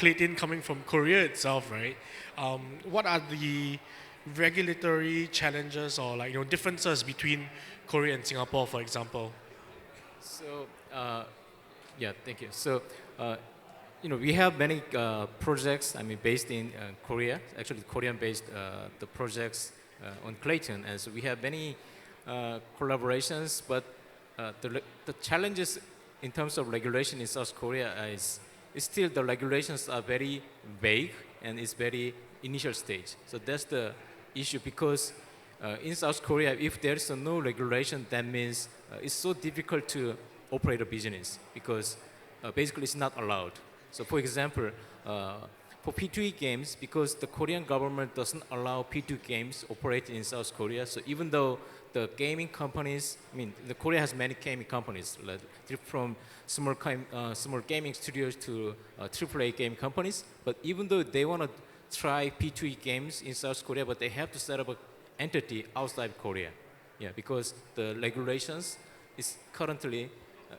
Klaytn coming from Korea itself, right? What are the regulatory challenges or differences between Korea and Singapore, for example? So yeah, thank you. So we have many projects. I mean, based in Korea. Actually, Korean-based the projects on Klaytn, and so we have many collaborations. But the challenges in terms of regulation in South Korea is still the regulations are very vague and it's very initial stage. So that's the issue because in South Korea, if there is no regulation, that means it's so difficult to operate a business because basically it's not allowed. So for example, for P2E games, because the Korean government doesn't allow P2 games operating in South Korea, so even though the gaming companies, I mean, the Korea has many gaming companies, like, from small gaming studios to AAA game companies, but even though they want to try P2E games in South Korea, but they have to set up an entity outside Korea, yeah, because the regulations is currently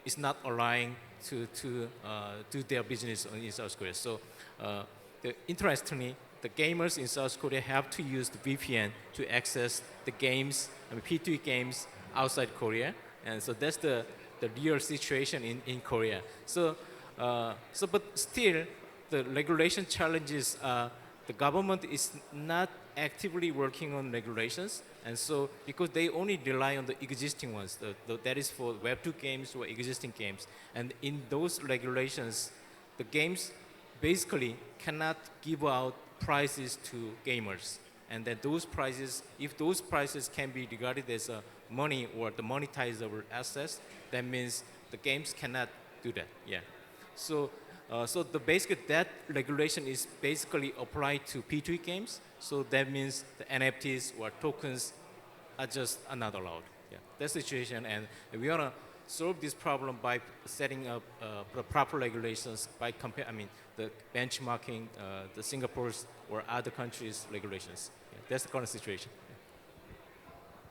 is not allowing to do their business in South Korea. So interestingly, the gamers in South Korea have to use the VPN to access the games, I mean, P2E games outside Korea. And so that's the real situation in Korea. So, but still, the regulation challenges, the government is not actively working on regulations. And so, because they only rely on the existing ones, that is for Web2 games or existing games. And in those regulations, the games basically cannot give out prices to gamers. And then those prices, if those prices can be regarded as money or the monetizable assets, that means the games cannot do that. Yeah. So, so the basic that regulation is basically applied to P2E games. So that means the NFTs or tokens are just not allowed. Yeah. That's the situation, and we want to solve this problem by setting up proper regulations by the benchmarking the Singapore's or other countries' regulations. Yeah, that's the current situation. Yeah.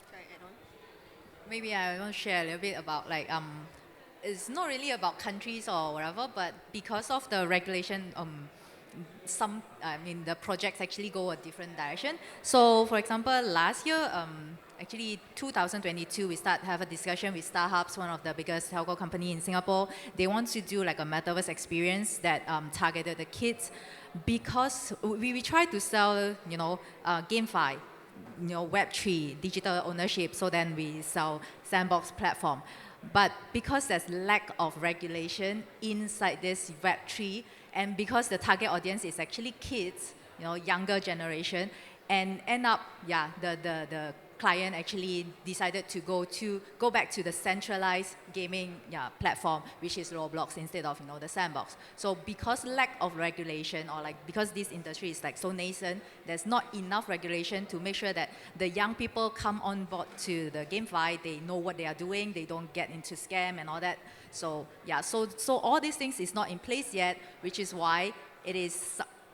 Should I add on? Maybe I want to share a little bit about it's not really about countries or whatever, but because of the regulation, the projects actually go a different direction. So, for example, last year, actually 2022, we have a discussion with StarHubs, one of the biggest telco company in Singapore. They want to do like a metaverse experience that targeted the kids, because we try to sell, GameFi, Web3, digital ownership. So then we sell Sandbox platform. But because there's lack of regulation inside this Web3, and because the target audience is actually kids, younger generation, and end up, the client actually decided to go back to the centralized gaming platform, which is Roblox, instead of the Sandbox. So because lack of regulation, or because this industry is so nascent, there's not enough regulation to make sure that the young people come on board to the GameFi, they know what they are doing, they don't get into scam and all that. So so all these things is not in place yet, which is why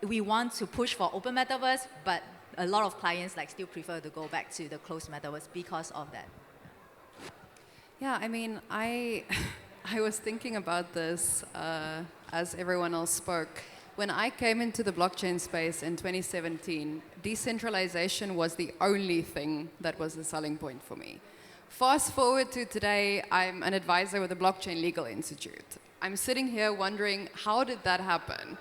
we want to push for open metaverse, but a lot of clients still prefer to go back to the closed metaverse because of that. Yeah, I mean, I was thinking about this as everyone else spoke. When I came into the blockchain space in 2017, decentralization was the only thing that was the selling point for me. Fast forward to today, I'm an advisor with the Blockchain Legal Institute. I'm sitting here wondering, how did that happen?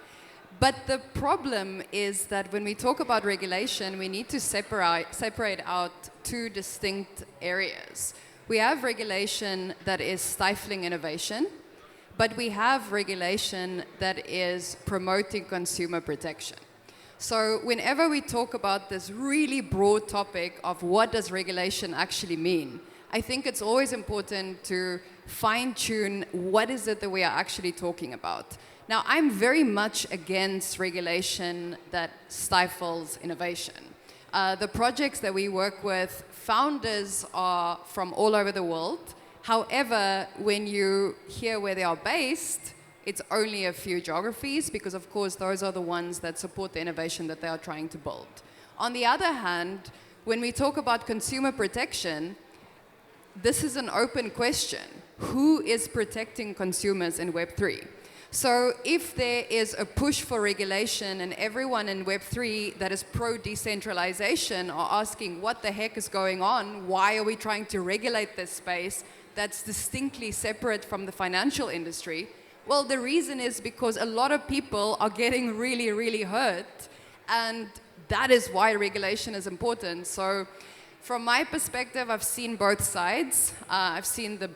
But the problem is that when we talk about regulation, we need to separate out two distinct areas. We have regulation that is stifling innovation, but we have regulation that is promoting consumer protection. So whenever we talk about this really broad topic of what does regulation actually mean, I think it's always important to fine-tune what is it that we are actually talking about. Now, I'm very much against regulation that stifles innovation. The projects that we work with, founders are from all over the world. However, when you hear where they are based, it's only a few geographies, because of course those are the ones that support the innovation that they are trying to build. On the other hand, when we talk about consumer protection, this is an open question. Who is protecting consumers in Web3? So if there is a push for regulation and everyone in Web3 that is pro-decentralization are asking what the heck is going on, why are we trying to regulate this space that's distinctly separate from the financial industry? Well, the reason is because a lot of people are getting really, really hurt, and that is why regulation is important. So from my perspective, I've seen both sides. I've seen the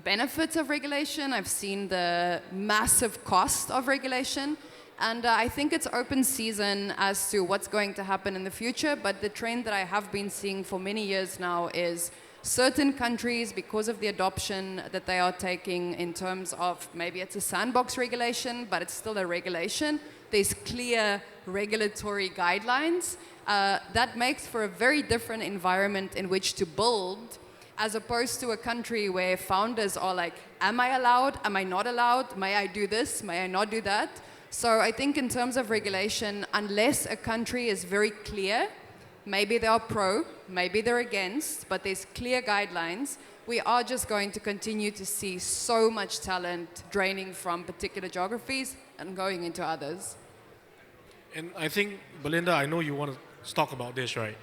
benefits of regulation. I've seen the massive cost of regulation. And I think it's open season as to what's going to happen in the future. But the trend that I have been seeing for many years now is certain countries, because of the adoption that they are taking in terms of maybe it's a sandbox regulation, but it's still a regulation. There's clear regulatory guidelines. That makes for a very different environment in which to build, as opposed to a country where founders are like, am I allowed? Am I not allowed? May I do this? May I not do that? So I think in terms of regulation, unless a country is very clear, maybe they are pro, maybe they're against, but there's clear guidelines, we are just going to continue to see so much talent draining from particular geographies and going into others. And I think, Belinda, I know you want to talk about this, right?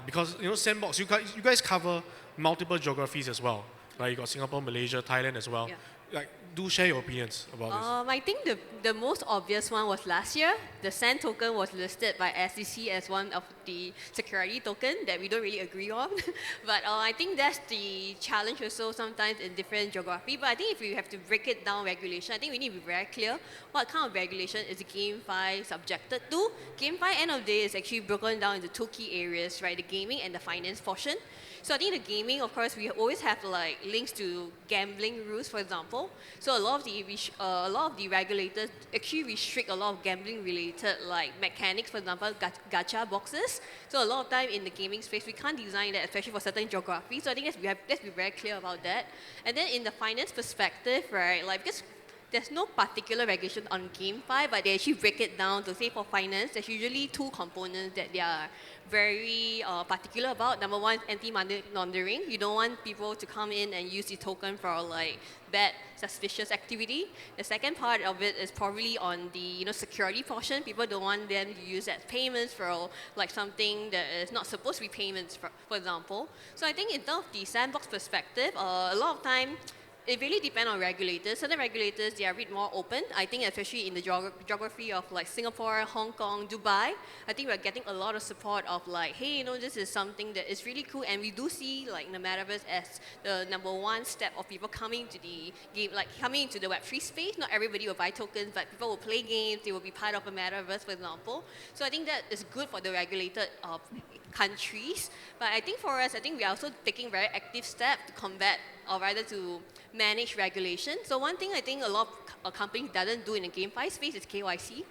Because, Sandbox, you guys cover multiple geographies as well. Like, you got Singapore, Malaysia, Thailand as well. Yeah. Like, do share your opinions about this. I think the most obvious one was last year. The SAN token was listed by SEC as one of the security token that we don't really agree on. But I think that's the challenge also sometimes in different geography. But I think if we have to break it down regulation, I think we need to be very clear what kind of regulation is GameFi subjected to. GameFi, end of the day, is actually broken down into two key areas, right? The gaming and the finance portion. So I think the gaming, of course, we always have like links to gambling rules, for example. So a lot of the regulators actually restrict a lot of gambling-related like mechanics, for example, gacha boxes. So a lot of time in the gaming space, we can't design that, especially for certain geographies. So I think let's be very clear about that. And then in the finance perspective, right, like because there's no particular regulation on GameFi, but they actually break it down to say for finance, there's usually two components that they are very particular about. Number one, anti-money laundering. You don't want people to come in and use the token for like bad, suspicious activity. The second part of it is probably on the security portion. People don't want them to use that payments for like something that is not supposed to be payments, for example. So I think in terms of the sandbox perspective, a lot of time, it really depends on regulators. Certain regulators, they are a bit more open. I think especially in the geography of like Singapore, Hong Kong, Dubai, I think we're getting a lot of support of like, hey, this is something that is really cool. And we do see like in the metaverse as the number one step of people coming to the game, like coming into the Web3 space. Not everybody will buy tokens, but people will play games. They will be part of a metaverse, for example. So I think that is good for the regulated countries. But I think for us, I think we are also taking very active steps to combat, or rather to manage regulation. So one thing I think a lot of companies doesn't do in the GameFi space is KYC.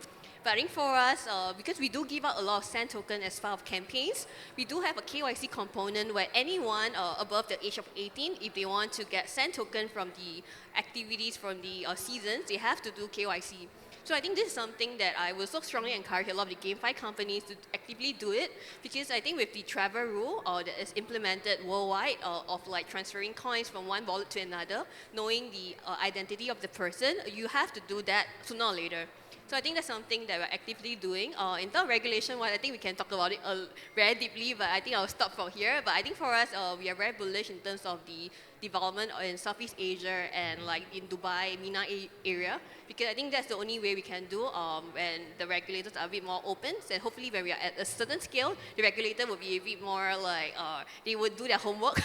But I think for us, because we do give out a lot of SAN token as part of campaigns, we do have a KYC component where anyone above the age of 18, if they want to get SAN token from the activities from the seasons, they have to do KYC. So I think this is something that I will so strongly encourage a lot of the GameFi companies to actively do it, because I think with the travel rule that is implemented worldwide of like transferring coins from one wallet to another, knowing the identity of the person, you have to do that sooner or later. So I think that's something that we're actively doing. In terms of regulation, I think we can talk about it very deeply, but I think I'll stop from here. But I think for us, we are very bullish in terms of the development in Southeast Asia and like in Dubai, MENA area, because I think that's the only way we can do when the regulators are a bit more open. And hopefully when we are at a certain scale, the regulator will be a bit more like, they would do their homework,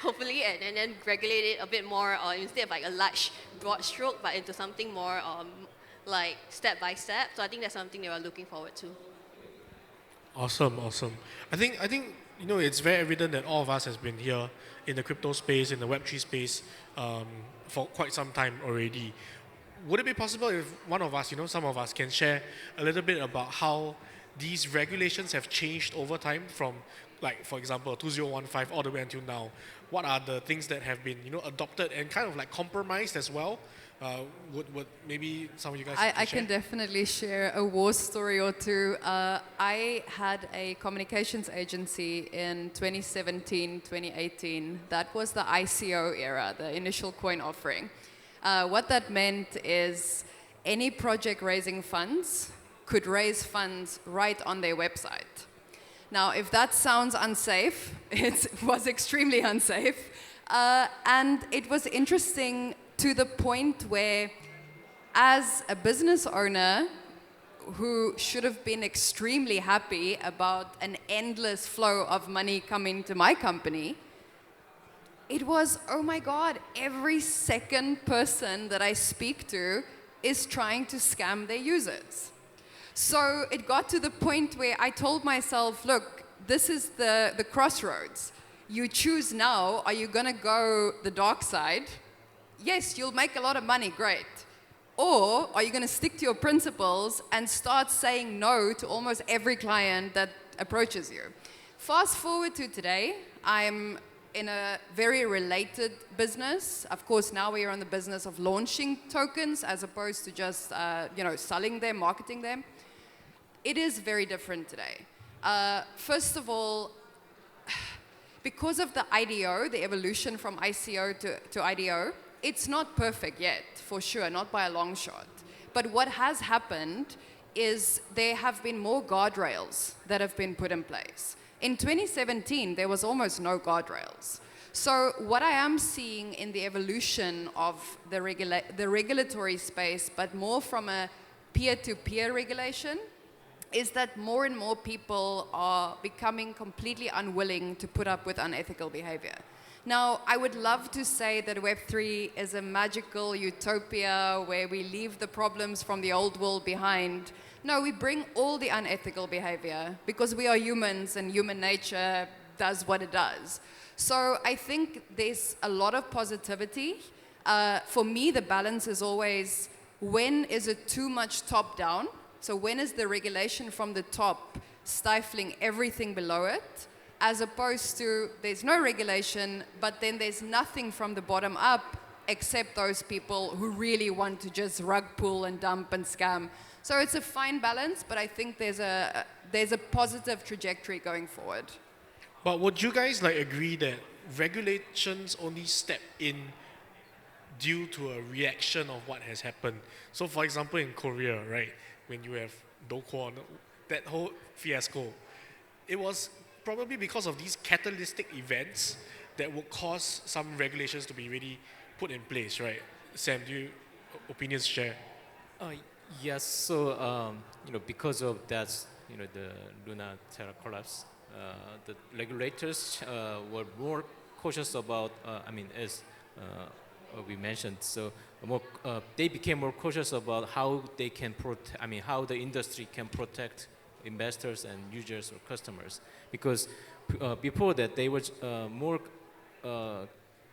hopefully, and then regulate it a bit more instead of like a large, broad stroke, but into something more like step by step. So I think that's something that we're looking forward to. Awesome. I think it's very evident that all of us has been here in the crypto space, in the Web3 space for quite some time already. Would it be possible if one of us, some of us, can share a little bit about how these regulations have changed over time from, like, for example, 2015 all the way until now? What are the things that have been, adopted and kind of like compromised as well? Would maybe some of you guys I can definitely share a war story or two. I had a communications agency in 2017, 2018. That was the ICO era, the initial coin offering. What that meant is any project raising funds could raise funds right on their website. Now, if that sounds unsafe, it was extremely unsafe. And it was interesting to the point where, as a business owner who should have been extremely happy about an endless flow of money coming to my company, it was, oh my God, every second person that I speak to is trying to scam their users. So it got to the point where I told myself, look, this is the crossroads. You choose now, are you gonna go the dark side? Yes, you'll make a lot of money, great. Or are you gonna stick to your principles and start saying no to almost every client that approaches you? Fast forward to today, I'm in a very related business. Of course, now we are in the business of launching tokens as opposed to just selling them, marketing them. It is very different today. First of all, because of the IDO, the evolution from ICO to IDO, it's not perfect yet, for sure, not by a long shot. But what has happened is there have been more guardrails that have been put in place. In 2017, there was almost no guardrails. So what I am seeing in the evolution of the regulatory space, but more from a peer-to-peer regulation, is that more and more people are becoming completely unwilling to put up with unethical behavior. Now, I would love to say that Web3 is a magical utopia where we leave the problems from the old world behind. No, we bring all the unethical behavior because we are humans and human nature does what it does. So I think there's a lot of positivity. For me, the balance is always, when is it too much top-down? So when is the regulation from the top stifling everything below it? As opposed to there's no regulation, but then there's nothing from the bottom up except those people who really want to just rug pull and dump and scam. So it's a fine balance, but I think there's a positive trajectory going forward. But would you guys agree that regulations only step in due to a reaction of what has happened? So for example, in Korea, right, when you have Do Kwon, that whole fiasco, it was probably because of these catalytic events that would cause some regulations to be really put in place, right? Sam, do you opinions share? Yes. So because of that, the Luna Terra collapse, the regulators were more cautious about. As we mentioned, so they became more cautious about how they can how the industry can protect investors and users or customers, because before that they were more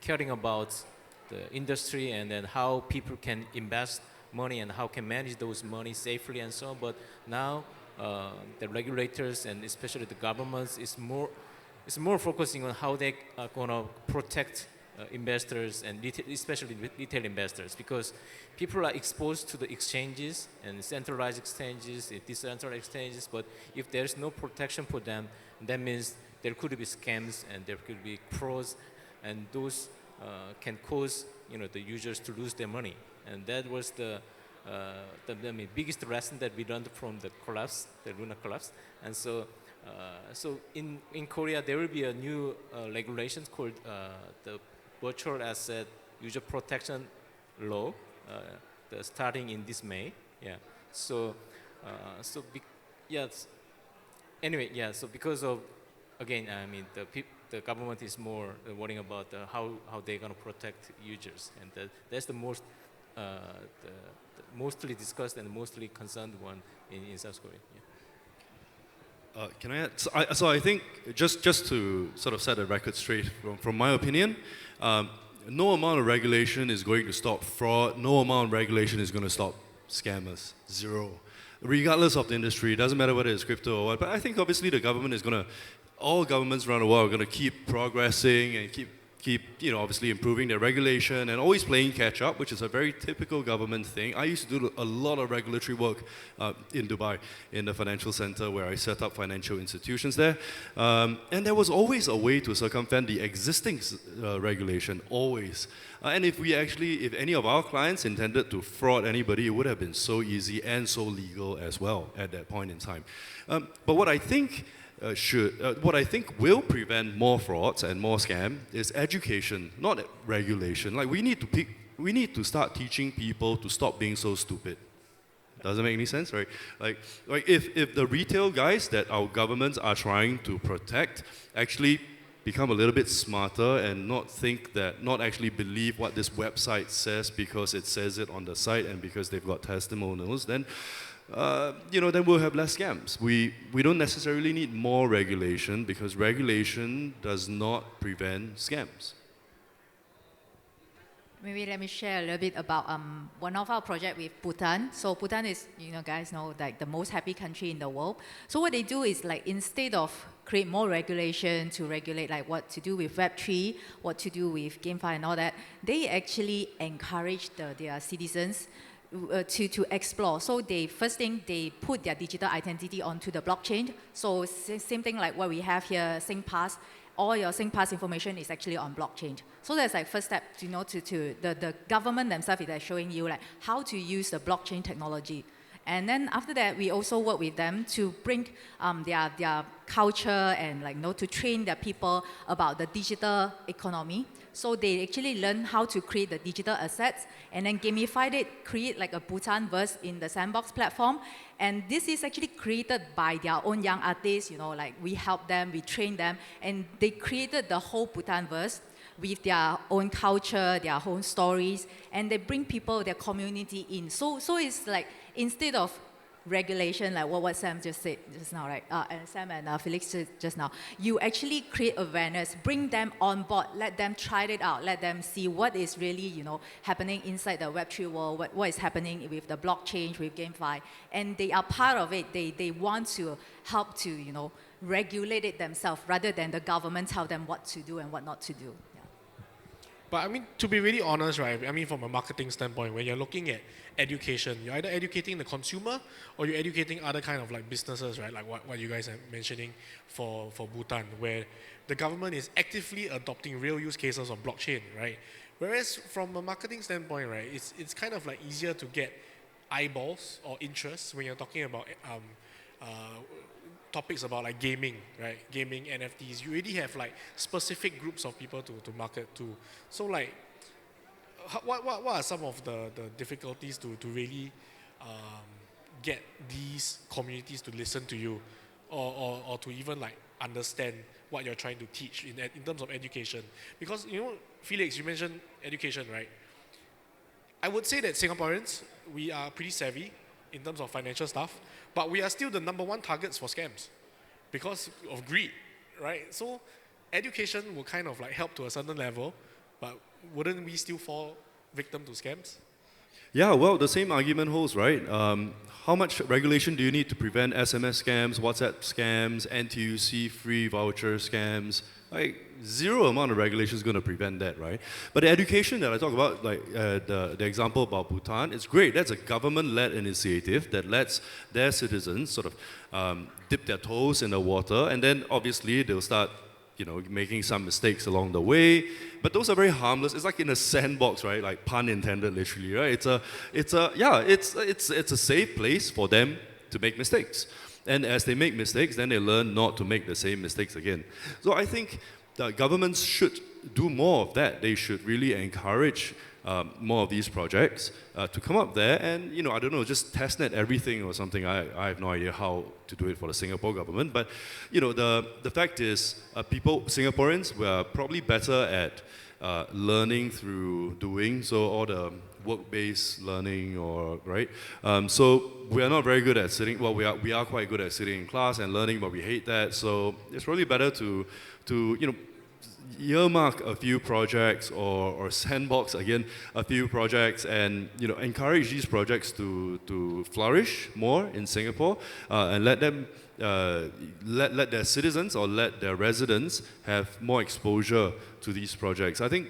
caring about the industry and then how people can invest money and how can manage those money safely and so on. But now the regulators and especially the governments is more focusing on how they are going to protect investors and especially retail investors, because people are exposed to the exchanges and centralized exchanges, decentralized exchanges, but if there's no protection for them, that means there could be scams and there could be frauds, and those can cause the users to lose their money. And that was the biggest lesson that we learned from the collapse, the Luna collapse. And so in Korea there will be a new regulations called the Virtual Asset User Protection Law, starting in this May. Yeah. So because of, again, the government is more worrying about how they're going to protect users, and that's the mostly discussed and mostly concerned one in South Korea. Yeah. Can I add? So I think just to sort of set the record straight, from my opinion, no amount of regulation is going to stop fraud. No amount of regulation is going to stop scammers. Zero. Regardless of the industry, it doesn't matter whether it's crypto or what. But I think obviously the government is going to, all governments around the world are going to keep progressing and keep, obviously improving their regulation and always playing catch up, which is a very typical government thing. I used to do a lot of regulatory work in Dubai, in the financial center where I set up financial institutions there. And there was always a way to circumvent the existing regulation, always. And if any of our clients intended to fraud anybody, it would have been so easy and so legal as well at that point in time. But what I think what I think will prevent more frauds and more scam is education, not regulation. Like we need to start teaching people to stop being so stupid. Doesn't make any sense, right? Like if the retail guys that our governments are trying to protect actually become a little bit smarter and not actually believe what this website says because it says it on the site and because they've got testimonials, then then we'll have less scams. We don't necessarily need more regulation because regulation does not prevent scams. Maybe let me share a little bit about one of our projects with Bhutan. So Bhutan is, guys know, like the most happy country in the world. So what they do is like instead of create more regulation to regulate like what to do with Web3, what to do with GameFi and all that, they actually encourage their citizens to explore. So first thing, they put their digital identity onto the blockchain. So same thing like what we have here, SingPass. All your SingPass information is actually on blockchain. So that's like first step, the government themselves is like showing you like how to use the blockchain technology. And then after that, we also work with them to bring their culture and to train their people about the digital economy. So they actually learn how to create the digital assets and then gamify it, create like a Bhutan verse in the Sandbox platform. And this is actually created by their own young artists, like we help them, we train them, and they created the whole Bhutan verse with their own culture, their own stories, and they bring people, their community in. So it's like instead of regulation, like what Sam just said just now, right? And Sam and Felix said just now, you actually create awareness, bring them on board, let them try it out, let them see what is really, happening inside the Web3 world, what is happening with the blockchain, with GameFi, and they are part of it. They want to help to, regulate it themselves rather than the government tell them what to do and what not to do. But I mean, to be really honest, right? I mean, from a marketing standpoint, when you're looking at education, you're either educating the consumer or you're educating other kind of like businesses, right? Like what you guys are mentioning for Bhutan, where the government is actively adopting real use cases of blockchain, right? Whereas from a marketing standpoint, right, it's kind of like easier to get eyeballs or interest when you're talking about topics about like gaming, right? Gaming, NFTs. You already have like specific groups of people to market to. So like, what are some of the difficulties to really get these communities to listen to you, or to even like understand what you're trying to teach in terms of education? Because Felix, you mentioned education, right? I would say that Singaporeans, we are pretty savvy in terms of financial stuff, but we are still the #1 targets for scams because of greed, right? So education will kind of like help to a certain level, but wouldn't we still fall victim to scams? Yeah, well, the same argument holds, right? How much regulation do you need to prevent SMS scams, WhatsApp scams, NTUC free voucher scams? Like, zero amount of regulation is going to prevent that, right? But the education that I talk about, like the example about Bhutan, it's great. That's a government-led initiative that lets their citizens sort of dip their toes in the water, and then obviously they'll start making some mistakes along the way, but those are very harmless. It's like in a sandbox, right? Like pun intended, literally, right? It's a safe place for them to make mistakes. And as they make mistakes, then they learn not to make the same mistakes again. So I think the governments should do more of that. They should really encourage more of these projects to come up there and, I don't know, just testnet everything or something. I have no idea how to do it for the Singapore government. But, the fact is, Singaporeans, we are probably better at learning through doing, so all the work-based learning, right? So we are not very good at sitting. Well, we are quite good at sitting in class and learning, but we hate that. So it's probably better to earmark a few projects or Sandbox again a few projects, and encourage these projects to flourish more in Singapore, and let them let their citizens or let their residents have more exposure to these projects. I think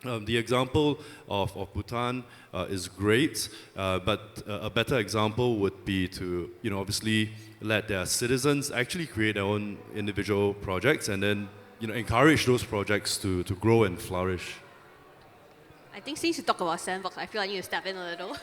the example of Bhutan is great, but a better example would be to obviously let their citizens actually create their own individual projects, and then encourage those projects to grow and flourish. I think since you talk about Sandbox, I feel I need to step in a little.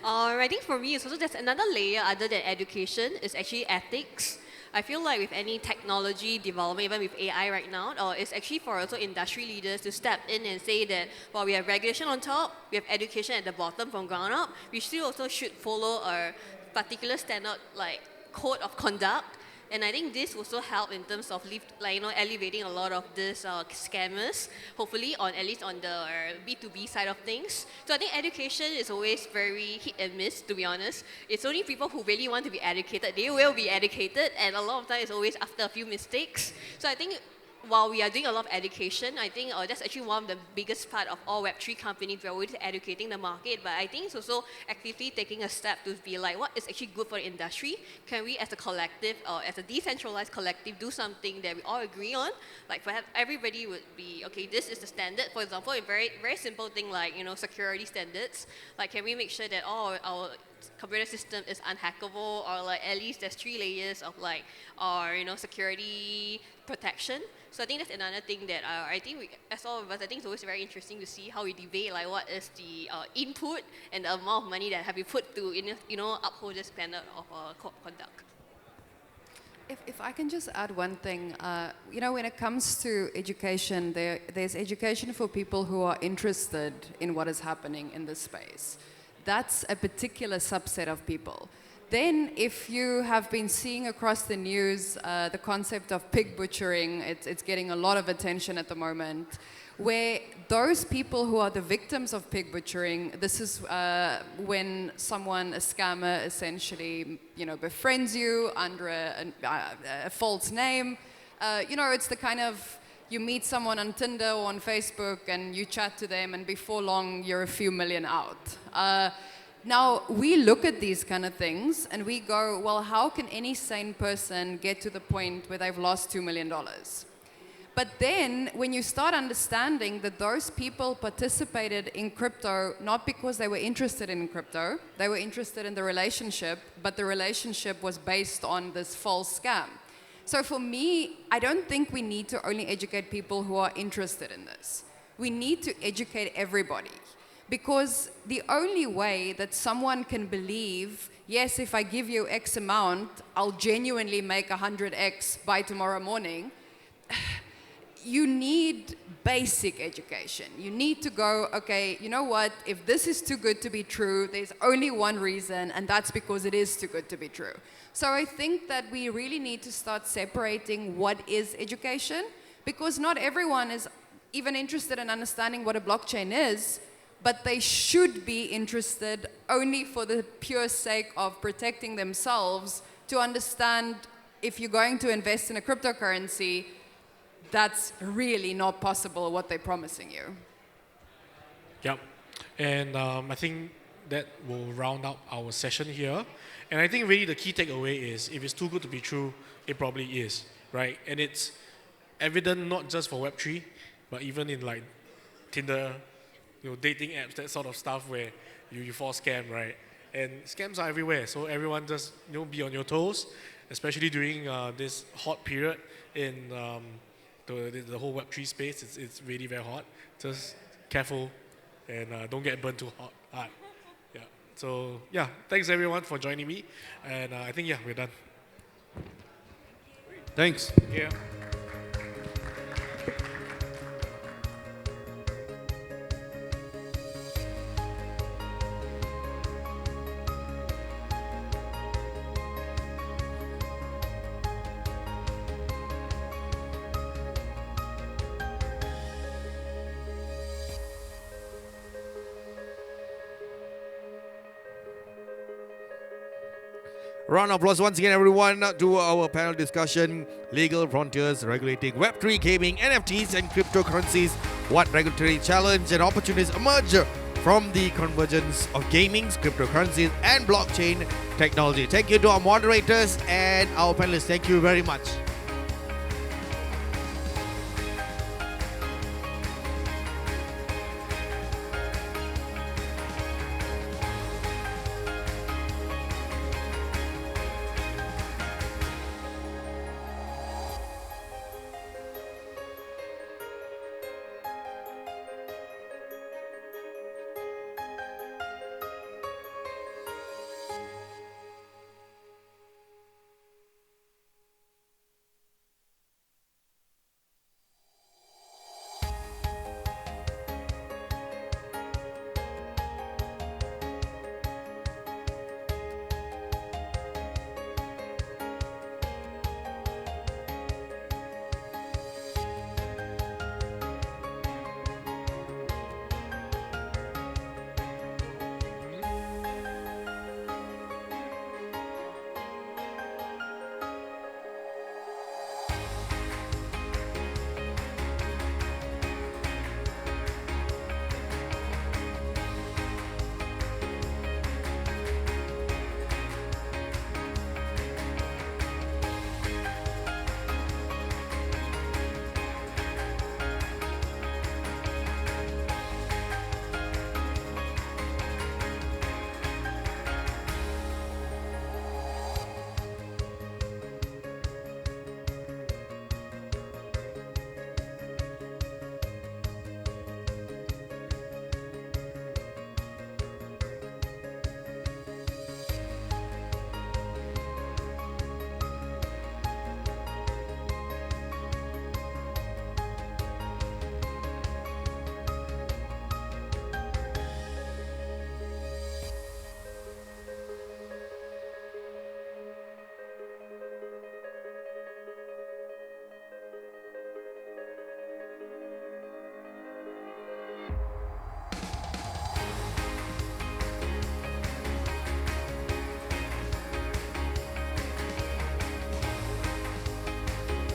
I think for me, it's also there's another layer other than education, is actually ethics. I feel like with any technology development, even with AI right now, it's actually for also industry leaders to step in and say that while we have regulation on top, we have education at the bottom from ground up, we still also should follow a particular standard like code of conduct. And I think this also help in terms of elevating a lot of these scammers, hopefully at least on the B2B side of things. So I think education is always very hit and miss, to be honest. It's only people who really want to be educated, they will be educated, and a lot of time it's always after a few mistakes. So I think while we are doing a lot of education, I think that's actually one of the biggest part of all Web3 companies. We're always educating the market, but I think it's also actively taking a step to be like, what is actually good for the industry? Can we as a collective, or as a decentralized collective, do something that we all agree on? Like perhaps everybody would be, okay, this is the standard. For example, a very, very simple thing like, security standards. Like, can we make sure that all our computer system is unhackable, or like at least there's 3 layers of like our security protection. So I think that's another thing that I think as all of us, I think it's always very interesting to see how we debate like what is the input and the amount of money that have been put to uphold this standard of code of conduct. If I can just add one thing, when it comes to education, there's education for people who are interested in what is happening in this space. That's a particular subset of people. Then, if you have been seeing across the news the concept of pig butchering, it's getting a lot of attention at the moment, where those people who are the victims of pig butchering, this is when someone, a scammer, essentially, befriends you under a false name. It's the kind of, you meet someone on Tinder or on Facebook and you chat to them, and before long you're a few million out. Now, we look at these kind of things and we go, well, how can any sane person get to the point where they've lost $2 million? But then, when you start understanding that those people participated in crypto not because they were interested in crypto, they were interested in the relationship, but the relationship was based on this false scam. So for me, I don't think we need to only educate people who are interested in this. We need to educate everybody. Because the only way that someone can believe, yes, if I give you X amount, I'll genuinely make 100X by tomorrow morning, you need basic education. You need to go, okay, you know what, if this is too good to be true, there's only one reason, and that's because it is too good to be true. So I think that we really need to start separating what is education, because not everyone is even interested in understanding what a blockchain is, but they should be interested only for the pure sake of protecting themselves, to understand if you're going to invest in a cryptocurrency, that's really not possible what they're promising you. Yep. And I think that will round up our session here. And I think really the key takeaway is, if it's too good to be true, it probably is, right? And it's evident not just for Web3, but even in like Tinder, dating apps, that sort of stuff where you fall scam, right? And scams are everywhere, so everyone just be on your toes, especially during this hot period in the whole Web3 space. It's really very hot. Just careful and don't get burned too hard. Yeah. So yeah, thanks everyone for joining me, and I think we're done. Thanks. Yeah. Round of applause once again, everyone, to our panel discussion: legal frontiers regulating Web3 gaming, NFTs, and cryptocurrencies. What regulatory challenge and opportunities emerge from the convergence of gaming, cryptocurrencies, and blockchain technology? Thank you to our moderators and our panelists. Thank you very much.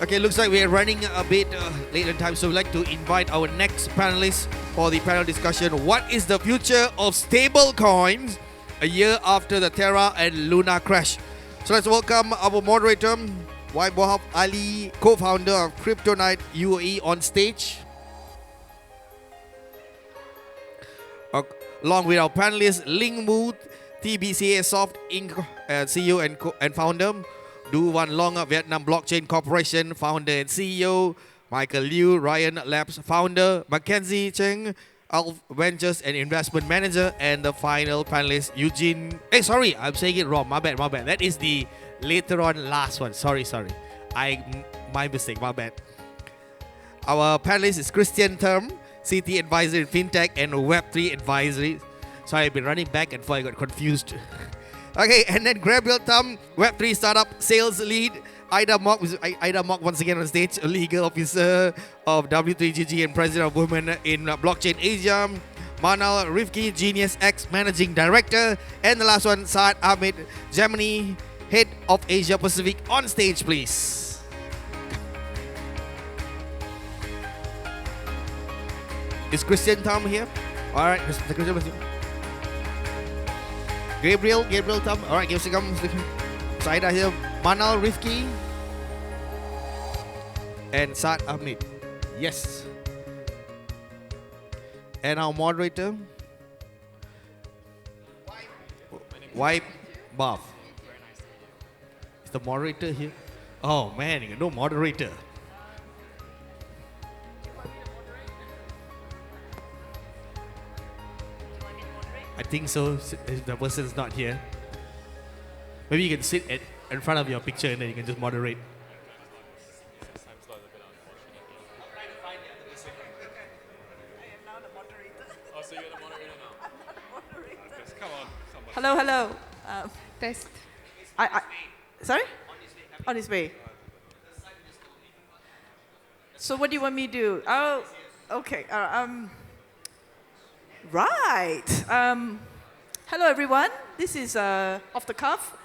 Okay, looks like we are running a bit late in time, so we'd like to invite our next panelist for the panel discussion. What is the future of stablecoins a year after the Terra and Luna crash? So let's welcome our moderator, Vaibhavv Ali, co-founder of CryptoniteUae, on stage. Along with our panelists, Ling Mu, TBCA Soft Inc. CEO and founder. Do One Long, Vietnam Blockchain Corporation founder and CEO. Michael Liu, Ryan Labs founder. Mackenzie Cheng, Alf Ventures and Investment Manager. And the final panelist, Eugene. Sorry, I'm saying it wrong. My bad. That is the later on last one. Sorry. My mistake, my bad. Our panelist is Christian Trumm, CT Advisor in Fintech and Web3 Advisory. Sorry, I've been running back and forth, I got confused. Okay, and then Gabriel Tham, Web3 startup sales lead. Ida Mock once again on stage, a legal officer of W3GG and president of Women in Blockchain Asia. Manal Rifki, Genius X managing director. And the last one, Saad Ahmed, Germany, head of Asia Pacific, on stage, please. Is Christian Tham here? All right, Mr. Christian. Gabriel Tham. All right, give us a come. Saida here. Manal Rifki. And Saad Ahmed. Yes. And our moderator, Vaibhavv. Is the moderator here? Oh man, you no moderator. I think so, if the person's not here. Maybe you can sit in front of your picture and then you can just moderate. Hello. Test. Sorry? On his way. So what do you want me to do? Oh, okay. Right. Hello, everyone. This is Off the Cuff.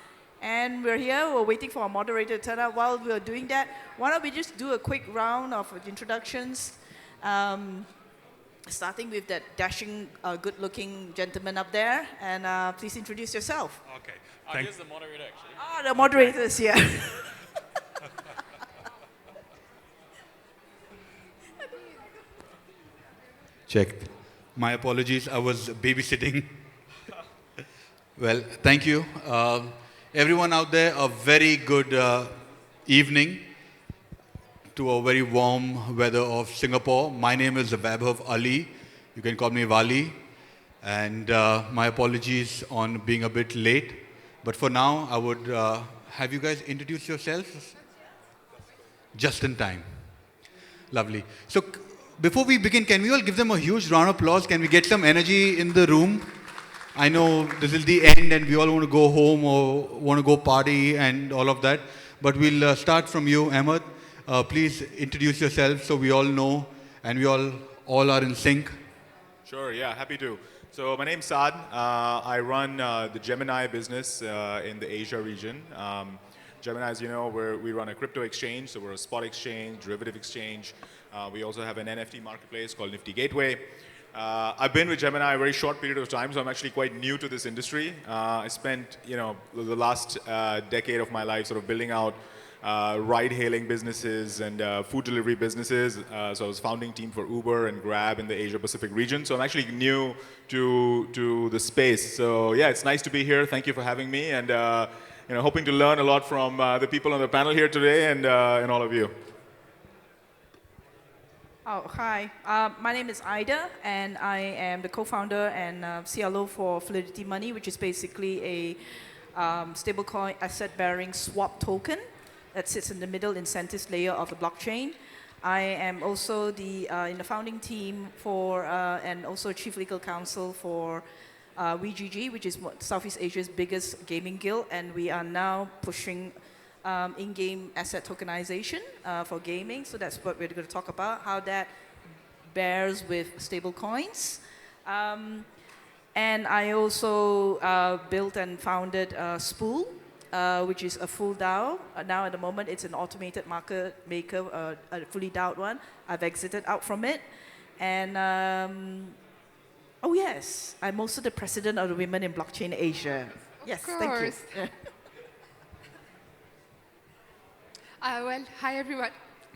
And we're here, we're waiting for our moderator to turn up. While we're doing that, why don't we just do a quick round of introductions, starting with that dashing, good-looking gentleman up there. And please introduce yourself. Okay. Here's the moderator, actually. Ah, the moderator is here. Checked. My apologies, I was babysitting. Well, thank you. Everyone out there, a very good evening to a very warm weather of Singapore. My name is Vaibhavv Ali. You can call me Wali. And my apologies on being a bit late. But for now, I would have you guys introduce yourselves. Just in time. Lovely. So before we begin, can we all give them a huge round of applause? Can we get some energy in the room? I know this is the end and we all want to go home or want to go party and all of that. But we'll start from you, Ahmed. Please introduce yourself so we all know and we all are in sync. Sure, yeah, happy to. So my name's Saad. I run the Gemini business in the Asia region. Gemini, as you know, we run a crypto exchange, so we're a spot exchange, derivative exchange. We also have an NFT marketplace called Nifty Gateway. I've been with Gemini a very short period of time, so I'm actually quite new to this industry. I spent, the last decade of my life sort of building out ride-hailing businesses and food delivery businesses. So I was founding team for Uber and Grab in the Asia-Pacific region. So I'm actually new to the space. So yeah, it's nice to be here. Thank you for having me, and hoping to learn a lot from the people on the panel here today and all of you. Oh, hi. My name is Ida, and I am the co-founder and CLO for Fluidity Money, which is basically a stablecoin asset-bearing swap token that sits in the middle incentives layer of the blockchain. I am also in the founding team for and also chief legal counsel for WeGG, which is Southeast Asia's biggest gaming guild, and we are now pushing in-game asset tokenization for gaming. So that's what we're going to talk about, how that bears with stable coins. And I also built and founded Spool, which is a full DAO. Now at the moment it's an automated market maker, a fully DAOed one. I've exited out from it. And oh yes, I'm also the president of the Women in Blockchain Asia. Yes, thank you. Well, hi everyone.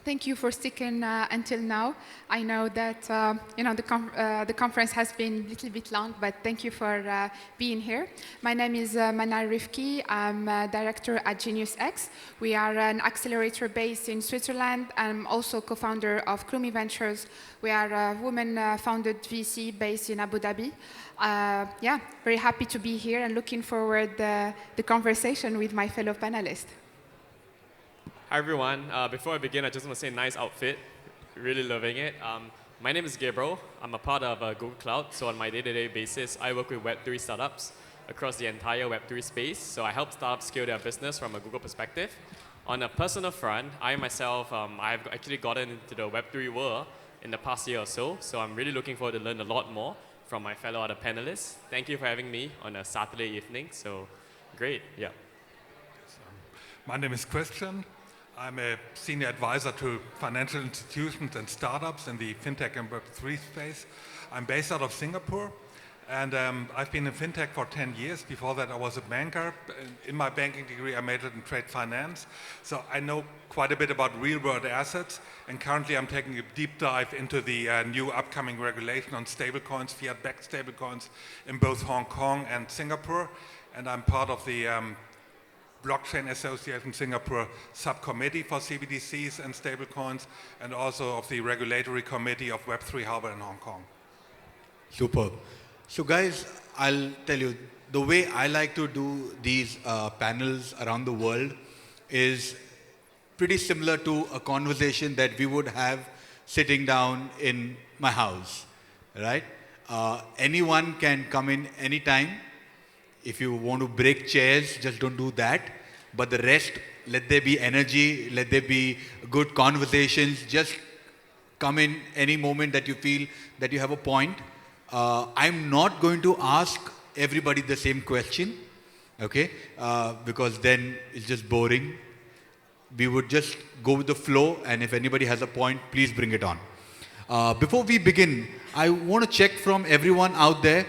Thank you for sticking until now. I know that the conference has been a little bit long, but thank you for being here. My name is Manar Rifki. I'm director at Genius X. We are an accelerator based in Switzerland. I'm also co-founder of Krumi Ventures. We are a women-founded VC based in Abu Dhabi. Yeah, very happy to be here and looking forward to the conversation with my fellow panelists. Hi everyone. Before I begin, I just want to say nice outfit. Really loving it. My name is Gabriel. I'm a part of Google Cloud. So on my day-to-day basis, I work with Web3 startups across the entire Web3 space. So I help startups scale their business from a Google perspective. On a personal front, I myself, I've actually gotten into the Web3 world in the past year or so. So I'm really looking forward to learn a lot more from my fellow other panelists. Thank you for having me on a Saturday evening. So great, yeah. My name is Christian. I'm a senior advisor to financial institutions and startups in the Fintech and Web3 space. I'm based out of Singapore, and I've been in Fintech for 10 years. Before that, I was a banker. In my banking degree, I majored in trade finance. So I know quite a bit about real-world assets, and currently I'm taking a deep dive into the new upcoming regulation on stablecoins, fiat-backed stablecoins in both Hong Kong and Singapore, and I'm part of the Blockchain Association Singapore subcommittee for CBDCs and stablecoins, and also of the regulatory committee of Web3 Harbor in Hong Kong. Superb. So guys, I'll tell you, the way I like to do these panels around the world is pretty similar to a conversation that we would have sitting down in my house, right? Anyone can come in anytime. If you want to break chairs, just don't do that. But the rest, let there be energy, let there be good conversations. Just come in any moment that you feel that you have a point. I'm not going to ask everybody the same question, okay? Because then it's just boring. We would just go with the flow, and if anybody has a point, please bring it on. Before we begin, I want to check from everyone out there,